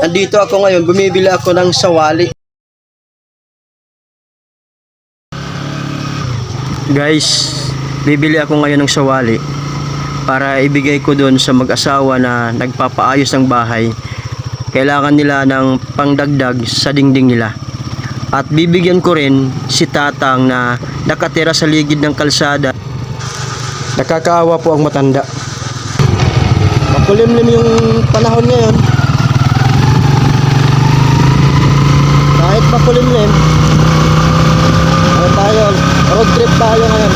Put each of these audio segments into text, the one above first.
Nandito ako ngayon, bumibili ako ng sawali. Guys, bibili ako ngayon ng sawali para ibigay ko doon sa mag-asawa na nagpapaayos ng bahay. Kailangan nila ng pangdagdag sa dingding nila. At bibigyan ko rin si tatang na nakatira sa ligid ng kalsada. Nakakaawa po ang matanda. Makulimlim yung panahon ngayon. Kahit makulimlim, tayo, road trip tayo ngayon.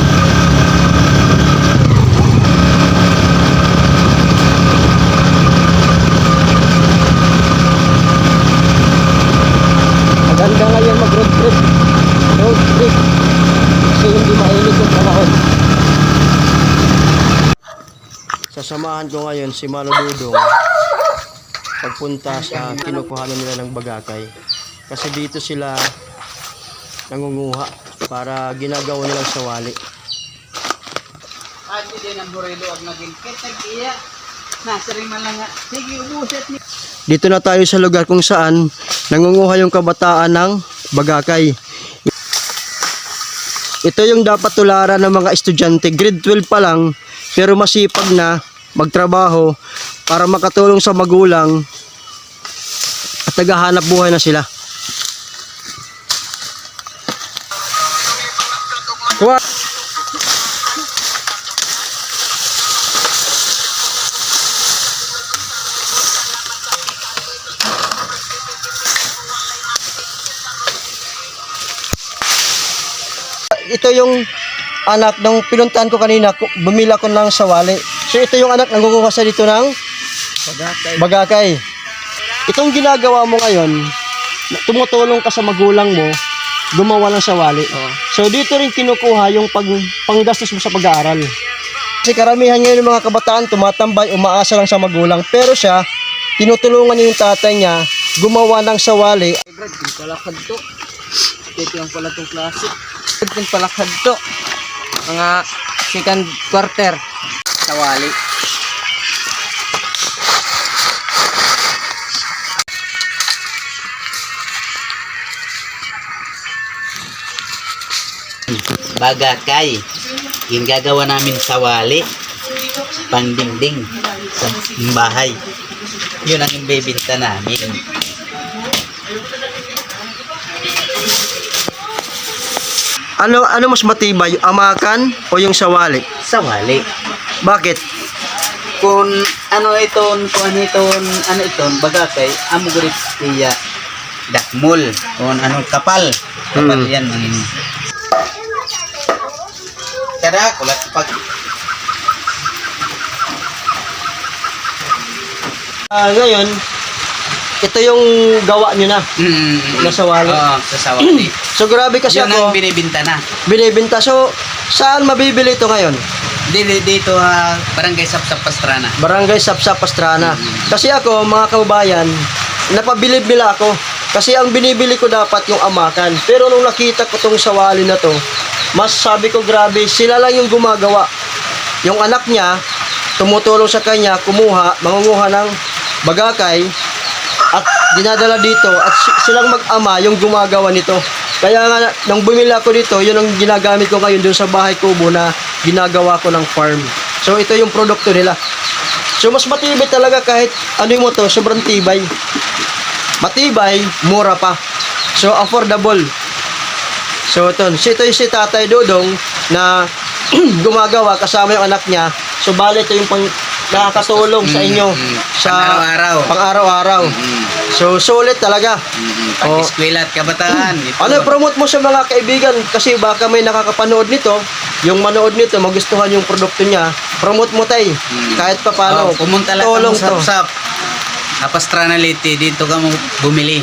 Maganda ngayon mag road trip. Road trip. Kasi hindi mainit yung panahon. Sasamahan ko ngayon si Mano Dudong pagpunta sa kinukuhanan nila ng bagakay. Kasi dito sila nangunguha para ginagawa nilang sawali. Adi din ang burelo ag naging ketag-iya. Nasari man lang nga. Sige, ubuset ni. Dito na tayo sa lugar kung saan nangunguha yung kabataan ng bagakay. Ito yung dapat tularan ng mga estudyante. Grade 12 pa lang, pero masipag na magtrabaho para makatulong sa magulang at naghahanap buhay na sila. Kuha. Ito yung anak ng pinuntahan ko kanina, bumili ako ng sawali. So ito yung anak nangunguha sa dito ng bagakay. Itong ginagawa mo ngayon, tumutulong ka sa magulang mo, gumawa ng sawali. So dito rin kinukuha yung panggastos mo sa pag-aaral. Kasi karamihan ngayon ng mga kabataan tumatambay, umaasa lang sa magulang. Pero siya, tinutulungan niya yung tatay niya, gumawa ng sawali. Brad, yung palakad to. Ito yung pala itong klase. Yung palakad to. Mga second quarter. Sawali. Bagakay. Yung gagawa namin sawali. Pangdingding sa bahay. Yun ang ibebenta namin. Ano mas matibay, yung amakan o yung sawali? Sawali. Bakit? Kung ano iton, bagakay, amo gurit iya dakmul. Kung ano kapal. Kapal yan. Kada kulat pag ngayon, ito yung gawa nyo na. Na sawali. Oo, sa sawali. So grabe kasi Yun ako. ang binibinta na. Binibenta. So saan mabibili ito ngayon? Dito Barangay Sapsap Pastrana. Barangay Sapsap Pastrana. Kasi ako, mga kababayan, napabilib nila ako. Kasi ang binibili ko dapat yung amakan. Pero nung nakita ko tong sawali na to, mas sabi ko grabe, sila lang yung gumagawa. Yung anak niya, tumutulong sa kanya, mangunguha ng bagakay, at dinadala dito, at silang mag-ama yung gumagawa nito. Kaya nga, nung bumili ako dito, yun ang ginagamit ko ngayon doon sa bahay kubo na ginagawa ko ng farm. So ito yung produkto nila. So mas matibay talaga kahit ano mo to, sobrang tibay. Matibay, mura pa. So affordable. So ito yung si Tatay Dudong na gumagawa kasama yung anak niya. So bali ito yung nakakatulong sa inyo sa pang-araw-araw. So sulit talaga. Pag-eskwela at kabataan. Ano, promote mo sa mga kaibigan kasi baka may nakakapanood nito, yung manood nito magustuhan yung produkto niya. Promote mo tay. Kahit pa paano. Pumunta lang tulong sa Pastrana Leyte, dito ka mo bumili.